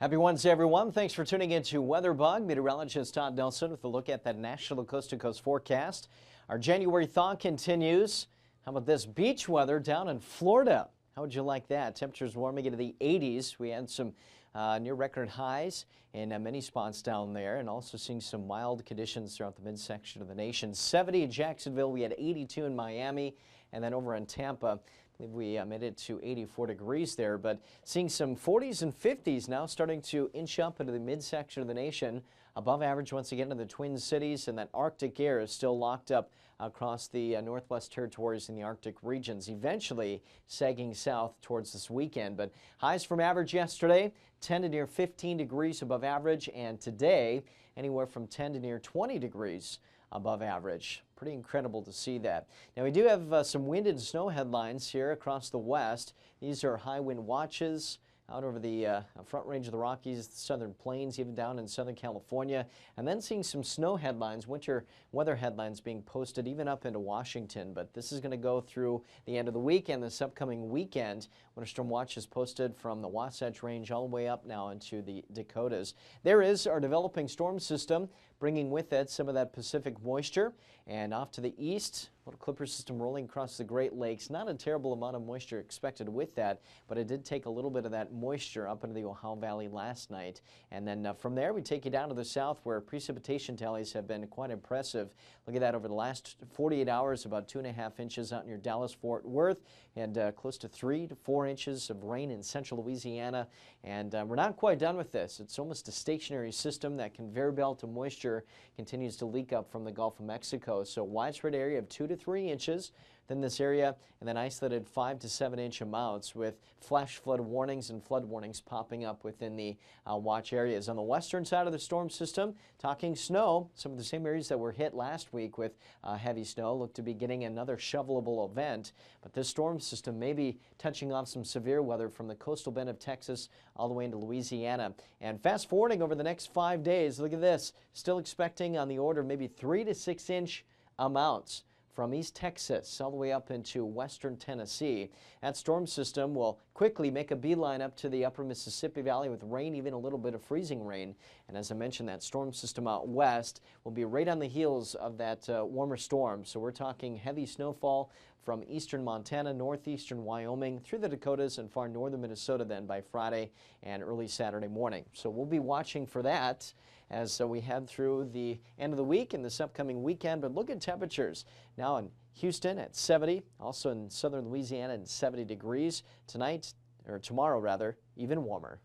Happy Wednesday, everyone. Thanks for tuning in to WeatherBug. Meteorologist Todd Nelson with a look at that national coast-to-coast forecast. Our January thaw continues. How about this beach weather down in Florida? How would you like that? Temperatures warming into the 80s. We had some near record highs in many spots down there, and also seeing some mild conditions throughout the midsection of the nation. 70 in Jacksonville. We had 82 in Miami, and then over in Tampa, I believe we made it to 84 degrees there, but seeing some 40s and 50s now starting to inch up into the midsection of the nation. Above average once again in the Twin Cities, and that Arctic air is still locked up across the Northwest Territories and the Arctic regions, eventually sagging south towards this weekend. But highs from average yesterday, 10 to near 15 degrees above average, and today anywhere from 10 to near 20 degrees above average. Pretty incredible to see that. Now we do have some wind and snow headlines here across the west. These are high wind watches out over the front range of the Rockies, the southern plains, even down in Southern California. And then seeing some snow headlines, winter weather headlines being posted even up into Washington. But this is going to go through the end of the week and this upcoming weekend. Winter storm watch is posted from the Wasatch Range all the way up now into the Dakotas. There is our developing storm system, bringing with it some of that Pacific moisture. And off to the east, a little clipper system rolling across the Great Lakes. Not a terrible amount of moisture expected with that, but it did take a little bit of that moisture up into the Ohio Valley last night. And then from there, we take you down to the south where precipitation tallies have been quite impressive. Look at that over the last 48 hours, about 2.5 inches out near Dallas-Fort Worth, and close to 3 to 4 inches of rain in central Louisiana. And we're not quite done with this. It's almost a stationary system. That conveyor belt of moisture continues to leak up from the Gulf of Mexico. So widespread area of 2 to 3 inches. Then this area, and then isolated 5 to 7 inch amounts with flash flood warnings and flood warnings popping up within the watch areas. On the western side of the storm system, talking snow, some of the same areas that were hit last week with heavy snow look to be getting another shovelable event. But this storm system may be touching off some severe weather from the coastal bend of Texas all the way into Louisiana. And fast forwarding over the next 5 days, look at this, still expecting on the order of maybe 3 to 6 inch amounts from East Texas all the way up into western Tennessee. That storm system will quickly make a beeline up to the upper Mississippi Valley with rain, even a little bit of freezing rain. And as I mentioned, that storm system out west will be right on the heels of that warmer storm. So we're talking heavy snowfall from eastern Montana, northeastern Wyoming, through the Dakotas and far northern Minnesota then by Friday and early Saturday morning. So we'll be watching for that as we head through the end of the week and this upcoming weekend. But look at temperatures now in Houston at 70, also in southern Louisiana at 70 degrees. Tonight, or tomorrow rather, even warmer.